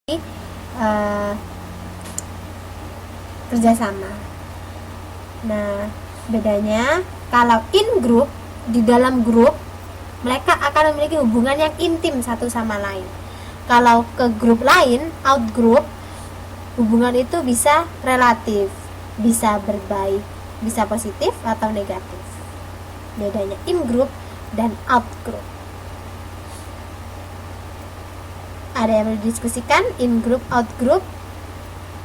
uh, kerjasama. Nah, bedanya kalau in group, di dalam grup mereka akan memiliki hubungan yang intim satu sama lain. Kalau ke grup lain, out group, hubungan itu bisa relatif, bisa berbaik, bisa positif atau negatif. Bedanya in group dan out group. Ada yang mau didiskusikan? In group, out group,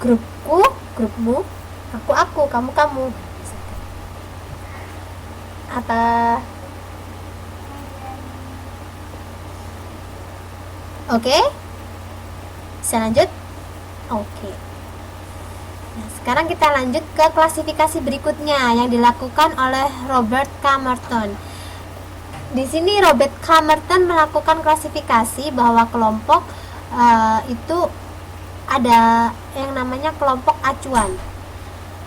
grupku, grupmu, aku, kamu. Apa? Oke? Bisa lanjut? Oke. Nah, sekarang kita lanjut ke klasifikasi berikutnya yang dilakukan oleh Robert K. Merton. Di sini Robert K. Merton melakukan klasifikasi bahwa kelompok itu ada yang namanya kelompok acuan.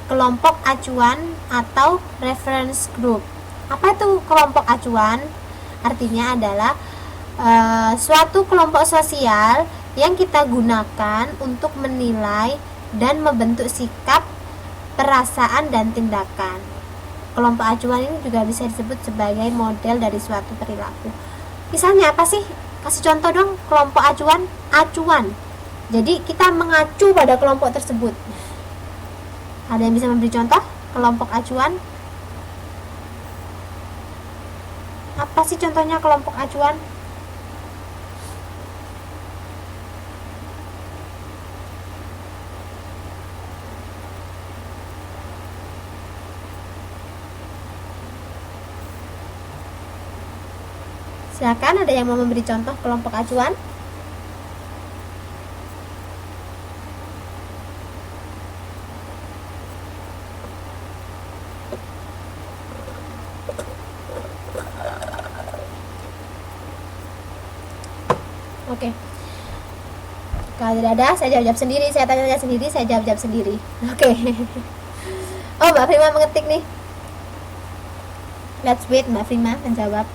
Kelompok acuan atau reference group. Apa itu kelompok acuan? Artinya adalah suatu kelompok sosial yang kita gunakan untuk menilai dan membentuk sikap, perasaan, dan tindakan. Kelompok acuan ini juga bisa disebut sebagai model dari suatu perilaku. Misalnya apa sih? Kasih contoh dong kelompok acuan. Acuan. Jadi kita mengacu pada kelompok tersebut. Ada yang bisa memberi contoh kelompok acuan? Apa sih contohnya kelompok acuan? Silakan, ada yang mau memberi contoh kelompok acuan? Oke. Kalau tidak ada, saya jawab sendiri. Saya tanya sendiri, saya jawab sendiri. Oke. Oh, Mbak Prima mengetik nih. Let's wait, Mbak Prima menjawab.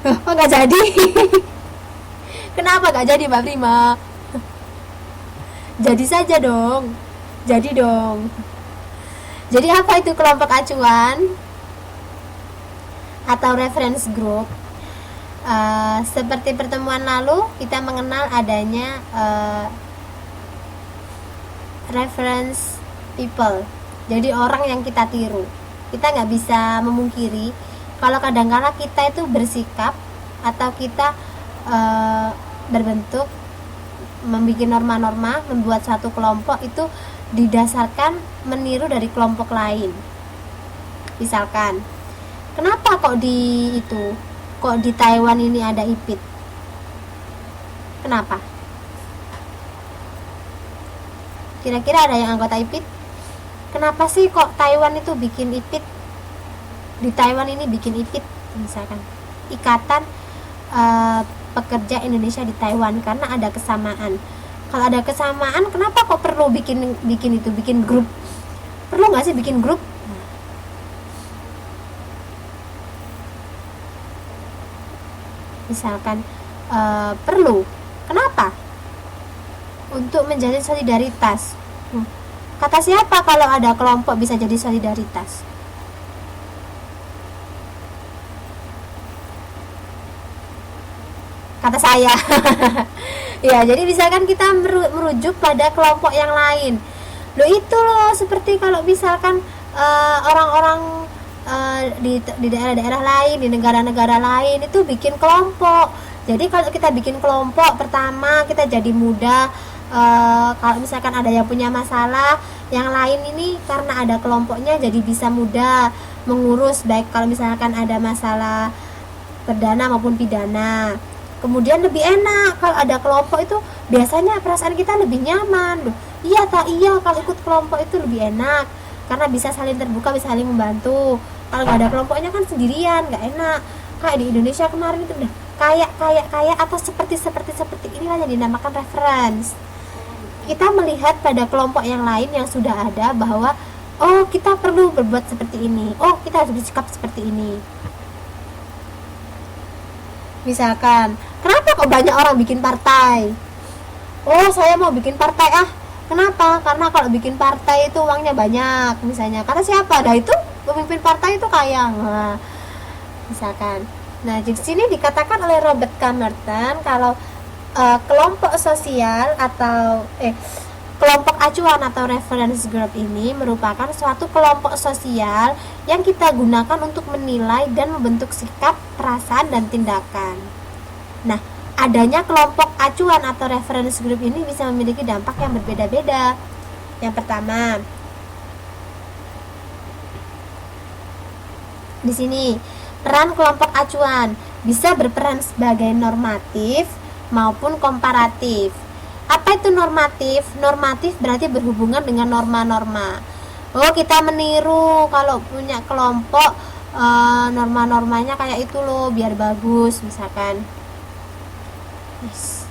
Oh, nggak jadi. Kenapa nggak jadi, Mbak Prima? Jadi saja dong. Jadi dong. Jadi apa itu kelompok acuan atau reference group? Seperti pertemuan lalu kita mengenal adanya reference people. Jadi orang yang kita tiru. Kita nggak bisa memungkiri kalau kadang-kala kita itu bersikap atau kita berbentuk membuat norma-norma, membuat satu kelompok itu didasarkan meniru dari kelompok lain. Misalkan, kenapa kok di Taiwan ini ada IPIT? Kenapa? Kira-kira ada yang anggota IPIT? Kenapa sih kok Taiwan itu bikin IPIT? Di Taiwan ini bikin IPIT, misalkan Ikatan Pekerja Indonesia di Taiwan, karena ada kesamaan. Kalau ada kesamaan, kenapa kok perlu bikin grup? Perlu nggak sih bikin grup? Misalkan perlu. Kenapa? Untuk menjalin solidaritas. Kata siapa kalau ada kelompok bisa jadi solidaritas? Kata saya. Ya, jadi misalkan kita merujuk pada kelompok yang lain. Itu loh, seperti kalau misalkan orang-orang di daerah-daerah lain, di negara-negara lain itu bikin kelompok. Jadi kalau kita bikin kelompok, pertama kita jadi mudah. Kalau misalkan ada yang punya masalah, yang lain ini karena ada kelompoknya jadi bisa mudah mengurus, baik kalau misalkan ada masalah perdana maupun pidana. Kemudian lebih enak kalau ada kelompok itu, biasanya perasaan kita lebih nyaman. Iya kalau ikut kelompok itu lebih enak karena bisa saling terbuka, bisa saling membantu. Kalau nggak ada kelompoknya kan sendirian, nggak enak. Kayak di Indonesia kemarin itu udah kayak atau seperti inilah yang dinamakan reference. Kita melihat pada kelompok yang lain yang sudah ada bahwa oh kita perlu berbuat seperti ini, oh kita harus bersikap seperti ini. Misalkan, kenapa kok banyak orang bikin partai? Oh saya mau bikin partai kenapa? Karena kalau bikin partai itu uangnya banyak misalnya. Karena siapa? Nah itu pemimpin partai itu kaya. Nah, misalkan. Nah di sini dikatakan oleh Robert Camerton kalau kelompok sosial atau kelompok acuan atau reference group ini merupakan suatu kelompok sosial yang kita gunakan untuk menilai dan membentuk sikap, perasaan, dan tindakan. Nah, adanya kelompok acuan atau reference group ini bisa memiliki dampak yang berbeda-beda. Yang pertama, di sini peran kelompok acuan bisa berperan sebagai normatif maupun komparatif. Apa itu normatif? Normatif berarti berhubungan dengan norma-norma. Oh kita meniru kalau punya kelompok norma-normanya kayak itu loh biar bagus misalkan. Yes.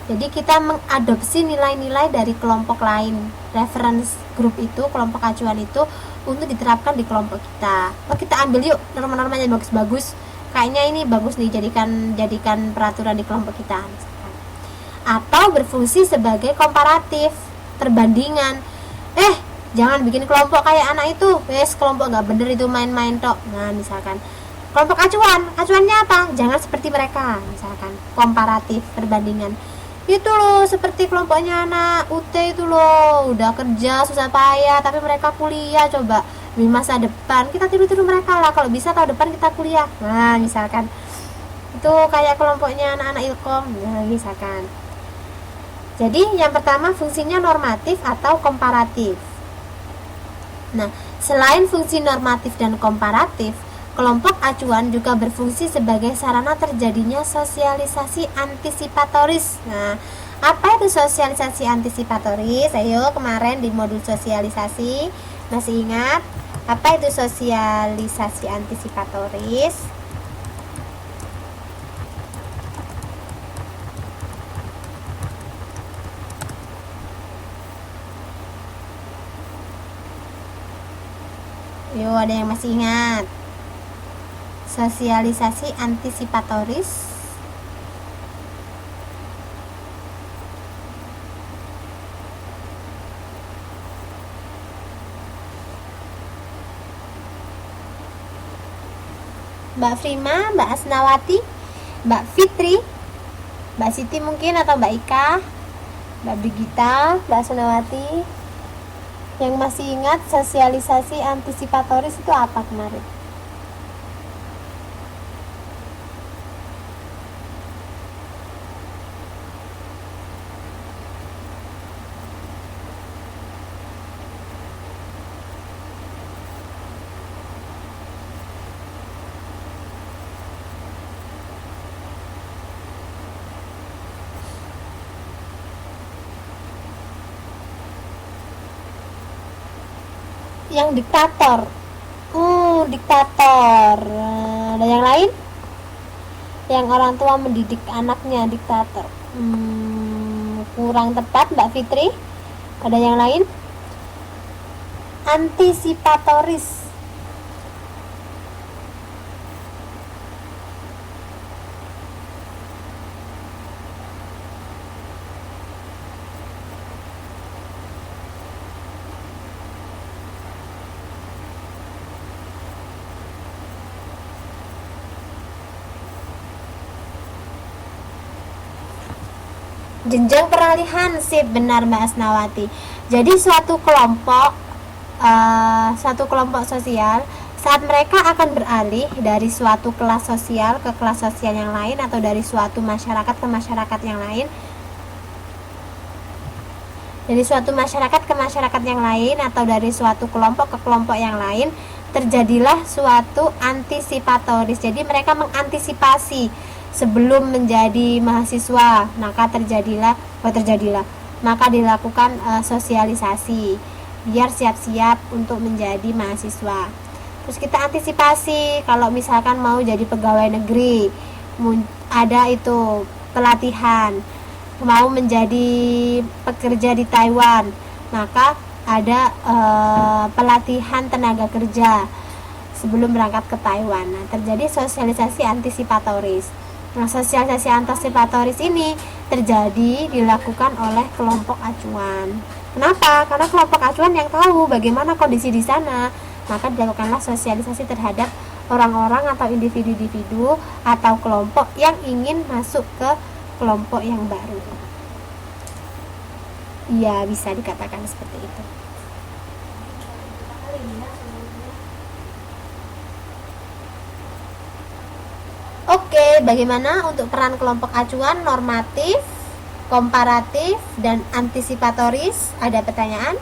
Jadi kita mengadopsi nilai-nilai dari kelompok lain. Reference group itu, kelompok acuan itu untuk diterapkan di kelompok kita. Oh kita ambil yuk norma-normanya bagus-bagus. Kayaknya ini bagus nih jadikan peraturan di kelompok kita. Atau berfungsi sebagai komparatif, perbandingan. Jangan bikin kelompok kayak anak itu. Kelompok nggak bener itu main-main tok. Nah misalkan kelompok acuannya apa? Jangan seperti mereka. Misalkan komparatif, perbandingan. Itu loh seperti kelompoknya anak UT itu loh, udah kerja susah payah tapi mereka kuliah. Coba di masa depan kita tiru-tiru mereka lah, kalau bisa tahun depan kita kuliah. Nah misalkan itu kayak kelompoknya anak-anak ilkom. Nah misalkan. Jadi yang pertama fungsinya normatif atau komparatif. Nah selain fungsi normatif dan komparatif, kelompok acuan juga berfungsi sebagai sarana terjadinya sosialisasi antisipatoris. Nah apa itu sosialisasi antisipatoris? Ayo kemarin di modul sosialisasi masih ingat? Apa itu sosialisasi antisipatoris? Yo, ada yang masih ingat? Sosialisasi antisipatoris. Mbak Frima, Mbak Asnawati, Mbak Fitri, Mbak Siti mungkin, atau Mbak Ika, Mbak Brigita, Mbak Asnawati, yang masih ingat sosialisasi antisipatoris itu apa kemarin? Yang diktator. Diktator. Ada yang lain? Yang orang tua mendidik anaknya diktator. Kurang tepat Mbak Fitri. Ada yang lain? Antisipatoris. Jenjang peralihan, sip, benar Mbak Asnawati. Jadi suatu kelompok sosial saat mereka akan beralih dari suatu kelas sosial ke kelas sosial yang lain, atau dari suatu masyarakat ke masyarakat yang lain, atau dari suatu kelompok ke kelompok yang lain, terjadilah suatu antisipatoris. Jadi mereka mengantisipasi sebelum menjadi mahasiswa, maka dilakukan sosialisasi. biar siap-siap untuk menjadi mahasiswa. Terus kita antisipasi kalau misalkan mau jadi pegawai negeri, ada itu pelatihan. Mau menjadi pekerja di Taiwan, maka ada pelatihan tenaga kerja sebelum berangkat ke Taiwan. Nah, terjadi sosialisasi antisipatoris. Nah, sosialisasi antisipatoris ini dilakukan oleh kelompok acuan. Kenapa? Karena kelompok acuan yang tahu bagaimana kondisi di sana, maka dilakukanlah sosialisasi terhadap orang-orang atau individu-individu atau kelompok yang ingin masuk ke kelompok yang baru. Iya, bisa dikatakan seperti itu. Oke, bagaimana untuk peran kelompok acuan normatif, komparatif, dan antisipatoris? Ada pertanyaan?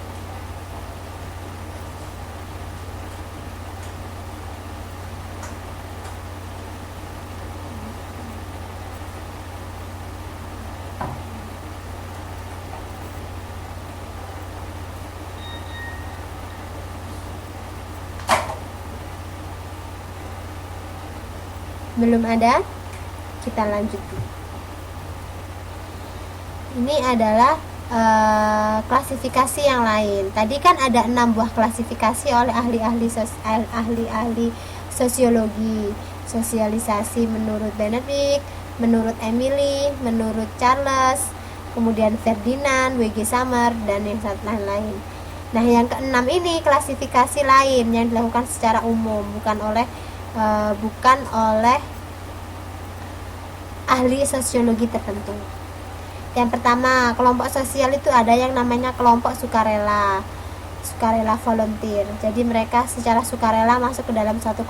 Belum ada? Kita lanjut. Ini adalah klasifikasi yang lain. Tadi kan ada 6 buah klasifikasi oleh ahli-ahli sosiologi. Sosialisasi menurut Benedict, menurut Emily, menurut Charles, kemudian Ferdinand, W.G. Summer, dan yang lain-lain. Nah, yang keenam ini klasifikasi lain yang dilakukan secara umum, bukan oleh ahli sosiologi tertentu. Yang pertama, kelompok sosial itu ada yang namanya kelompok sukarela volunteer. Jadi mereka secara sukarela masuk ke dalam suatu